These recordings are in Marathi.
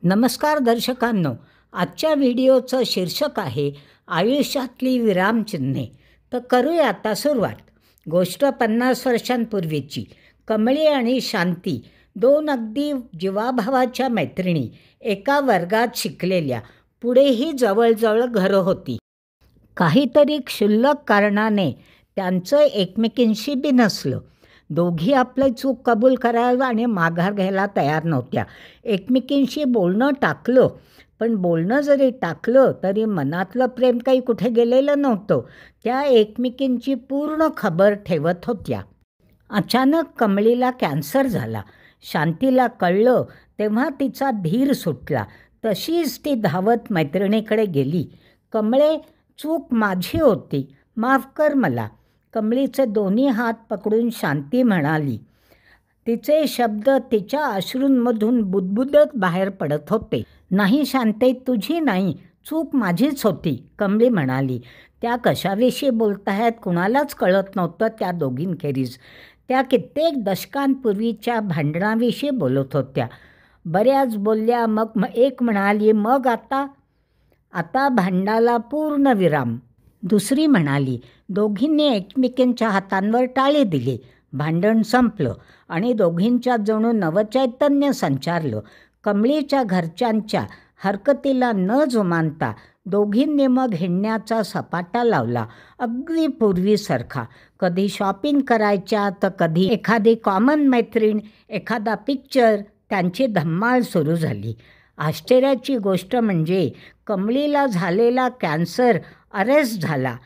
नमस्कार दर्शकांनो, आजच्या व्हिडिओचं शीर्षक आहे आयुष्यातली विरामचिन्हे. तर करूया आता सुरुवात. गोष्ट 50 वर्षांपूर्वीची. कमळी आणि शांती, दोन अगदी जीवाभावाच्या मैत्रिणी, एका वर्गात शिकलेल्या, पुढेही जवळजवळ घरं होती. काहीतरी क्षुल्लक कारणाने त्यांचं एकमेकींशी बिनसलं. दोघी आपलं चूक कबूल करायला आणि माघार घ्यायला तयार नव्हत्या. एकमेकींशी बोलणं टाकलं, पण बोलणं जरी टाकलं तरी मनातलं प्रेम काही कुठे गेलेलं नव्हतं. त्या एकमेकींची पूर्ण खबर ठेवत होत्या. अचानक कमळीला कॅन्सर झाला. शांतीला कळलं तेव्हा तिचा धीर सुटला. तशीच ती धावत मैत्रिणीकडे गेली. कमळे, चूक माझी होती, माफ कर मला. कमळीचे दोन्ही हात पकडून शांती म्हणाली. तिचे शब्द तिच्या अश्रूंमधून बुदबुदत बाहेर पडत होते. नाही शांते, तुझी नाही, चूक माझीच होती, कमळी म्हणाली. त्या कशाविषयी बोलतायत कुणालाच कळत नव्हतं त्या दोघींखेरीज. त्या कित्येक दशकांपूर्वीच्या भांडणाविषयी बोलत होत्या. बऱ्याच बोलल्या. मग एक म्हणाली, मग आता भांडाला पूर्ण विराम. दुसरी म्हणाली. दोघींनी एकमेकींच्या हातांवर टाळे दिले. भांडण संपलं आणि दोघींच्यात जणू नवचैतन्य संचारलं. कमळीच्या घरच्यांच्या हरकतीला न जुमानता दोघींनी मग हिंडण्याचा सपाटा लावला, अगदी पूर्वीसारखा. कधी शॉपिंग करायच्या तर कधी एखादी कॉमन मैत्रीण, एखादा पिक्चर. त्यांची धम्माल सुरू झाली. आश्चर्याची गोष्ट म्हणजे कमळीला झालेला कॅन्सर अरेस्ट झाला.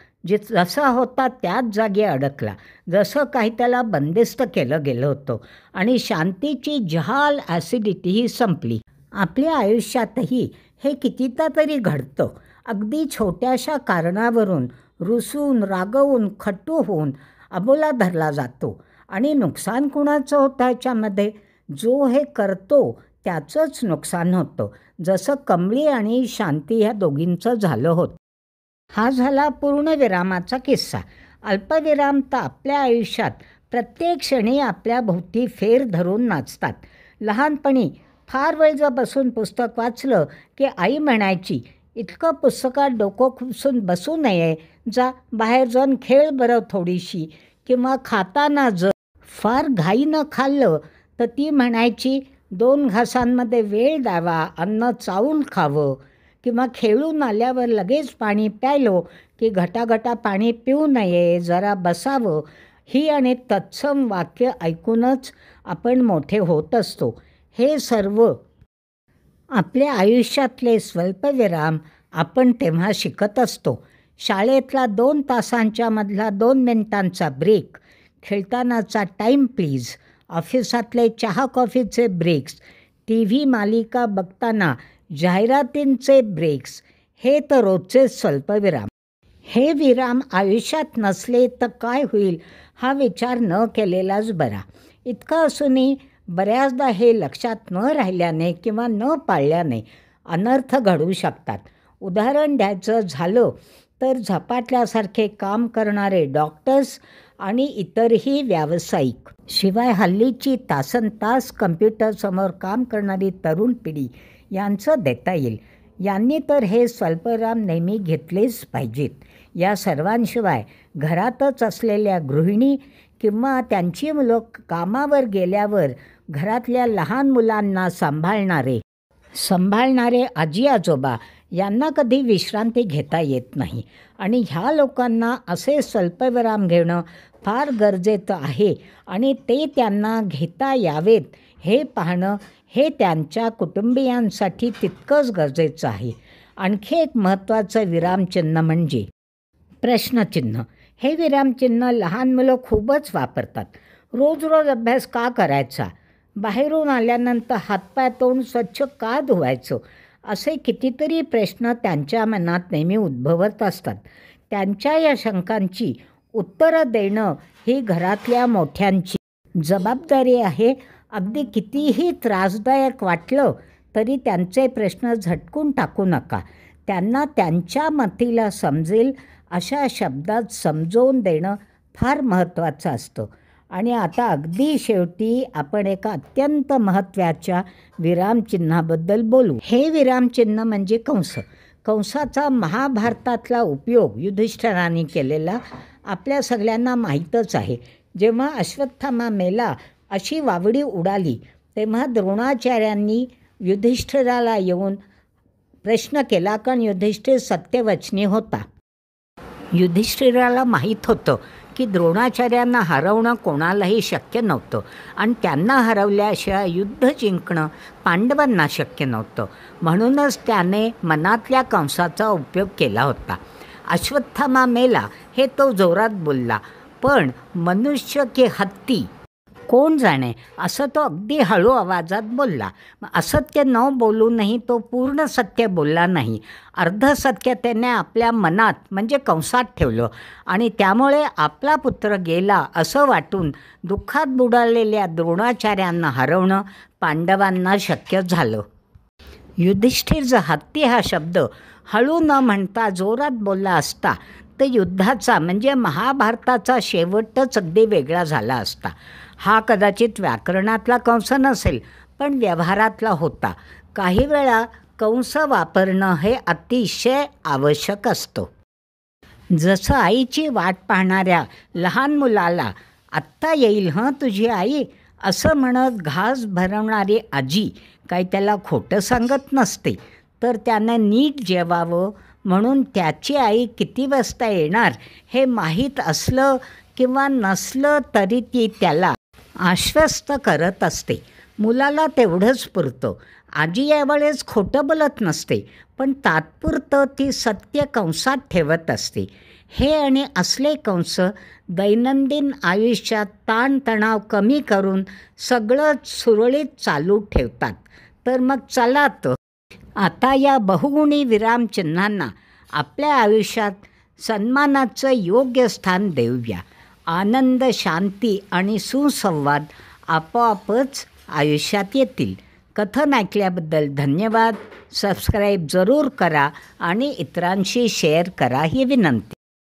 जसा होता त्याच जागी अडकला, जसं काही त्याला बंदिस्त केलं गेलं होतं. आणि शांतीची जहाल ॲसिडिटीही संपली. आपल्या आयुष्यातही हे कितीदा तरी घडतं. अगदी छोट्याशा कारणावरून रुसून, रागवून, खट्टू होऊन अबोला धरला जातो. आणि नुकसान कुणाचं होतं याच्यामध्ये? जो हे करतो त्याचंच नुकसान होतं, जसं कमळी आणि शांती ह्या दोघींचं झालं होतं. हा झाला पूर्णविरामाचा किस्सा. अल्पविराम तर आपल्या आयुष्यात प्रत्येक क्षणी आपल्या भोवती फेर धरून नाचतात. लहानपणी फार वेळ जर बसून पुस्तक वाचलं की आई म्हणायची, इतकं पुस्तकात डोकं खुपसून बसू नये, जा बाहेर जाऊन खेळ बरं थोडीशी. किंवा खाताना जर फार घाईनं खाल्लं तर ती म्हणायची, 2 घासांमध्ये वेळ द्यावा, अन्न चावून खावं. किंवा खेळून आल्यावर लगेच पाणी प्यायलो की घटाघटा पाणी पिऊ नये, जरा बसावं. ही आणि तत्सम वाक्य ऐकूनच आपण मोठे होत असतो. हे सर्व आपल्या आयुष्यातले स्वल्पविराम आपण तेव्हा शिकत असतो. शाळेतला 2 तासांच्या मधला 2 मिनिटांचा ब्रेक, खेळतानाचा टाईम प्लीज, ऑफिसातले चहा कॉफीचे ब्रेक्स, TV मालिका बघताना जाहिरातींचे ब्रेक्स, हे तर रोजचे स्वल्पविराम. हे विराम आयुष्यात नसले तर काय होईल हा विचार न केलेलाच बरा. इतकं असूनही बऱ्याचदा हे लक्षात न राहिल्याने किंवा न पाळल्याने अनर्थ घडू शकतात. उदाहरण द्यायचं झालं तर झपाटल्यासारखे काम करणारे डॉक्टर्स आणि इतरही व्यावसायिक, शिवाय हल्लीची तासनतास कम्प्युटरसमोर काम करणारी तरुण पिढी यांचं देता येईल. यांनी तर हे स्वल्पविराम नेहमी घेतलेच पाहिजेत. या सर्वांशिवाय घरातच असलेल्या गृहिणी किंवा त्यांची मुलं कामावर गेल्यावर घरातल्या लहान मुलांना सांभाळणारे आजी आजोबा यांना कधी विश्रांती घेता येत नाही. आणि ह्या लोकांना असे स्वल्पविराम घेणं फार गरजेचं आहे आणि ते त्यांना घेता यावेत हे पाहणं हे त्यांच्या कुटुंबियांसाठी तितकंच गरजेचं आहे. आणखी एक महत्त्वाचं विरामचिन्ह म्हणजे प्रश्नचिन्ह. हे विरामचिन्ह लहान मुलं खूपच वापरतात. रोज रोज अभ्यास का करायचा? बाहेरून आल्यानंतर हातपाय तोंड स्वच्छ का धुवायचं? असे कितीतरी प्रश्न त्यांच्या मनात नेहमी उद्भवत असतात. त्यांच्या या शंकांची उत्तरं देणं ही घरातल्या मोठ्यांची जबाबदारी आहे. अगदी कितीही त्रासदायक वाटलं तरी त्यांचे प्रश्न झटकून टाकू नका. त्यांना त्यांच्या मतीला समजेल अशा शब्दात समजवून देणं फार महत्त्वाचं असतं. आणि आता अगदी शेवटी आपण एका अत्यंत महत्त्वाच्या विरामचिन्हाबद्दल बोलू. हे विरामचिन्ह म्हणजे कंस. कंसाचा महाभारतातला उपयोग युधिष्ठिराने केलेला आपल्या सगळ्यांना माहीतच आहे. जेव्हा अश्वत्थामा मेला अशी वावडी उडाली तेव्हा द्रोणाचार्यांनी युधिष्ठिराला येऊन प्रश्न केला, कारण युधिष्ठिर सत्यवचनी होता. युधिष्ठिराला माहीत होतं की द्रोणाचार्यांना हरवणं कोणालाही शक्य नव्हतं आणि त्यांना हरवल्याशिवाय युद्ध जिंकणं पांडवांना शक्य नव्हतं. म्हणूनच त्याने मनातल्या कंसाचा उपयोग केला होता. अश्वत्थामा मेला हे तो जोरात बोलला, पण मनुष्य की हत्ती कोण जाणे असं तो अगदी हळू आवाजात बोलला. असत्य न बोलूनही तो पूर्ण सत्य बोलला नाही. अर्धसत्य त्याने आपल्या मनात म्हणजे कंसात ठेवलं आणि त्यामुळे आपला पुत्र गेला असं वाटून दुःखात बुडालेल्या द्रोणाचार्यांना हरवणं पांडवांना शक्य झालं. युधिष्ठिर जर हत्ती हा शब्द हळू न म्हणता जोरात बोलला असता तर युद्धाचा म्हणजे महाभारताचा शेवटच अगदी वेगळा झाला असता. हा कदाचित व्याकरणातला कंस नसेल, पण व्यवहारातला होता. काही वेळा कंस वापरणं हे अतिशय आवश्यक असतं. जसं आईची वाट पाहणाऱ्या लहान मुलाला आत्ता येईल तुझी आई असं म्हणत घास भरवणारी आजी काही त्याला खोटं सांगत नसते, तर त्यानं नीट जेवावं म्हणून त्याची आई किती वाजता येणार हे माहीत असलं किंवा नसलं तरी ती त्याला आश्वस्त करत असते. मुलाला तेवढंच पुरतं. आजी यावेळेस खोटं बोलत नसते, पण तात्पुरतं ती सत्य कंसात ठेवत असते. हे आणि असले कंस दैनंदिन आयुष्यात ताणतणाव कमी करून सगळं सुरळीत चालू ठेवतात. तर मग चला तर आता या बहुगुणी विरामचिन्हांना आपल्या आयुष्यात सन्मानाचं योग्य स्थान देऊया. आनंद, शांती आणि सुसंवाद आपोआपच आयुष्यात येतील. कथन ऐकल्याबद्दल धन्यवाद. सबस्क्राईब जरूर करा आणि इतरांशी शेअर करा ही विनंती.